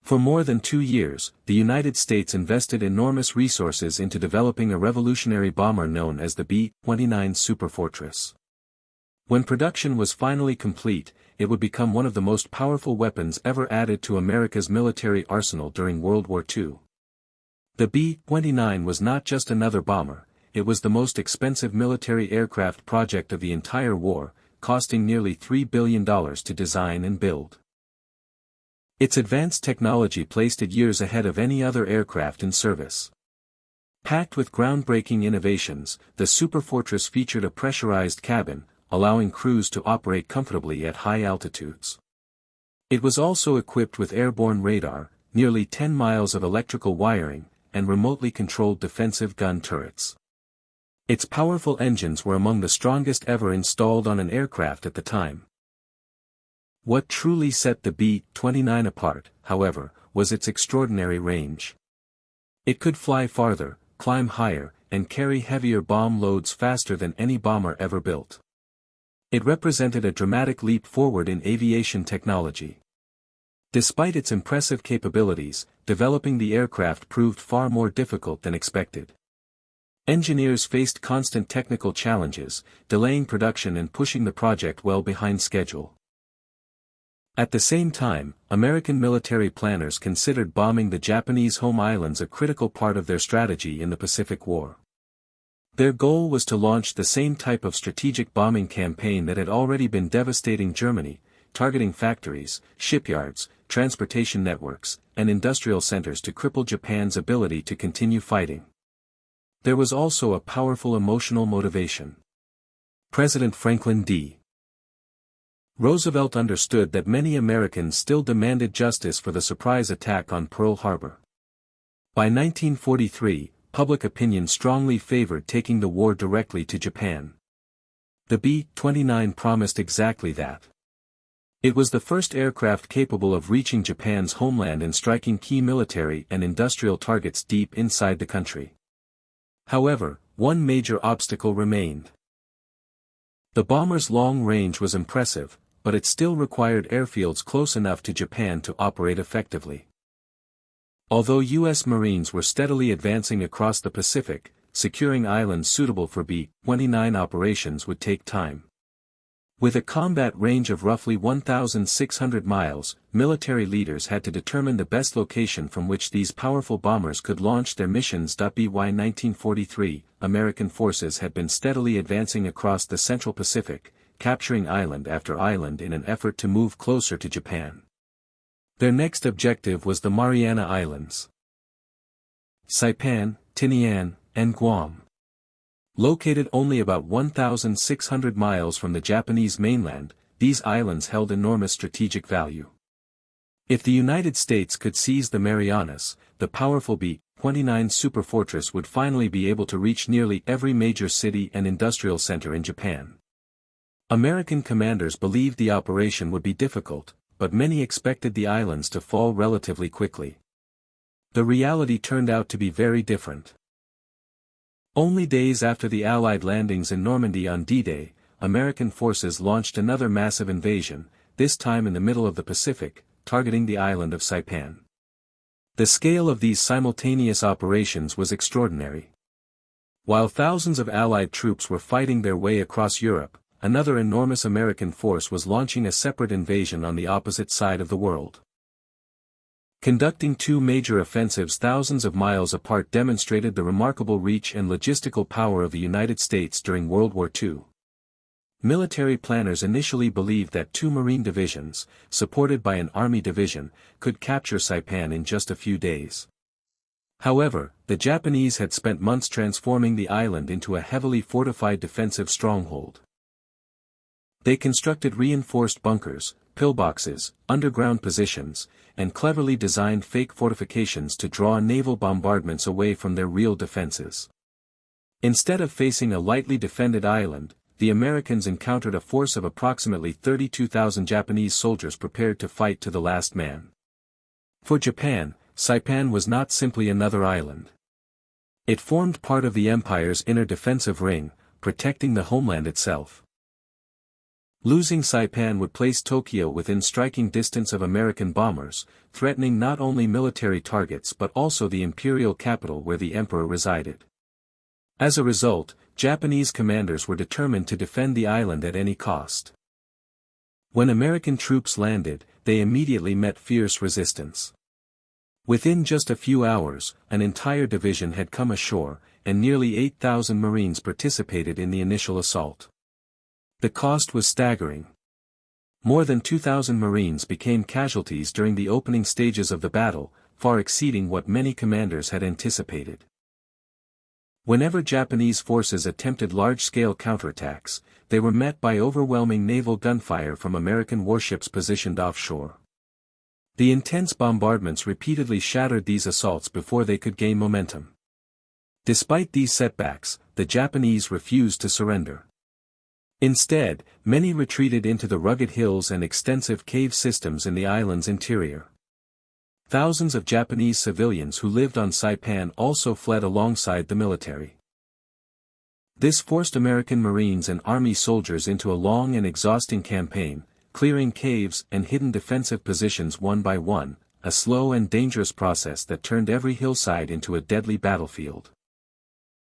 For more than 2 years, the United States invested enormous resources into developing a revolutionary bomber known as the B-29 Superfortress. When production was finally complete, it would become one of the most powerful weapons ever added to America's military arsenal during World War II. The B-29 was not just another bomber, it was the most expensive military aircraft project of the entire war, costing nearly $3 billion to design and build. Its advanced technology placed it years ahead of any other aircraft in service. Packed with groundbreaking innovations, the Superfortress featured a pressurized cabin, allowing crews to operate comfortably at high altitudes. It was also equipped with airborne radar, nearly 10 miles of electrical wiring, and remotely controlled defensive gun turrets. Its powerful engines were among the strongest ever installed on an aircraft at the time. What truly set the B-29 apart, however, was its extraordinary range. It could fly farther, climb higher, and carry heavier bomb loads faster than any bomber ever built. It represented a dramatic leap forward in aviation technology. Despite its impressive capabilities, developing the aircraft proved far more difficult than expected. Engineers faced constant technical challenges, delaying production and pushing the project well behind schedule. At the same time, American military planners considered bombing the Japanese home islands a critical part of their strategy in the Pacific War. Their goal was to launch the same type of strategic bombing campaign that had already been devastating Germany, targeting factories, shipyards, transportation networks, and industrial centers to cripple Japan's ability to continue fighting. There was also a powerful emotional motivation. President Franklin D. Roosevelt understood that many Americans still demanded justice for the surprise attack on Pearl Harbor. By 1943, public opinion strongly favored taking the war directly to Japan. The B-29 promised exactly that. It was the first aircraft capable of reaching Japan's homeland and striking key military and industrial targets deep inside the country. However, one major obstacle remained. The bomber's long range was impressive, but it still required airfields close enough to Japan to operate effectively. Although U.S. Marines were steadily advancing across the Pacific, securing islands suitable for B-29 operations would take time. With a combat range of roughly 1,600 miles, military leaders had to determine the best location from which these powerful bombers could launch their missions. By 1943, American forces had been steadily advancing across the Central Pacific, capturing island after island in an effort to move closer to Japan. Their next objective was the Mariana Islands. Saipan, Tinian, and Guam. Located only about 1,600 miles from the Japanese mainland, these islands held enormous strategic value. If the United States could seize the Marianas, the powerful B-29 Superfortress would finally be able to reach nearly every major city and industrial center in Japan. American commanders believed the operation would be difficult, but many expected the islands to fall relatively quickly. The reality turned out to be very different. Only days after the Allied landings in Normandy on D-Day, American forces launched another massive invasion, this time in the middle of the Pacific, targeting the island of Saipan. The scale of these simultaneous operations was extraordinary. While thousands of Allied troops were fighting their way across Europe, another enormous American force was launching a separate invasion on the opposite side of the world. Conducting two major offensives thousands of miles apart demonstrated the remarkable reach and logistical power of the United States during World War II. Military planners initially believed that two Marine divisions, supported by an Army division, could capture Saipan in just a few days. However, the Japanese had spent months transforming the island into a heavily fortified defensive stronghold. They constructed reinforced bunkers, pillboxes, underground positions, and cleverly designed fake fortifications to draw naval bombardments away from their real defenses. Instead of facing a lightly defended island, the Americans encountered a force of approximately 32,000 Japanese soldiers prepared to fight to the last man. For Japan, Saipan was not simply another island. It formed part of the empire's inner defensive ring, protecting the homeland itself. Losing Saipan would place Tokyo within striking distance of American bombers, threatening not only military targets but also the imperial capital where the emperor resided. As a result, Japanese commanders were determined to defend the island at any cost. When American troops landed, they immediately met fierce resistance. Within just a few hours, an entire division had come ashore, and nearly 8,000 Marines participated in the initial assault. The cost was staggering. More than 2,000 Marines became casualties during the opening stages of the battle, far exceeding what many commanders had anticipated. Whenever Japanese forces attempted large-scale counterattacks, they were met by overwhelming naval gunfire from American warships positioned offshore. The intense bombardments repeatedly shattered these assaults before they could gain momentum. Despite these setbacks, the Japanese refused to surrender. Instead, many retreated into the rugged hills and extensive cave systems in the island's interior. Thousands of Japanese civilians who lived on Saipan also fled alongside the military. This forced American Marines and Army soldiers into a long and exhausting campaign, clearing caves and hidden defensive positions one by one, a slow and dangerous process that turned every hillside into a deadly battlefield.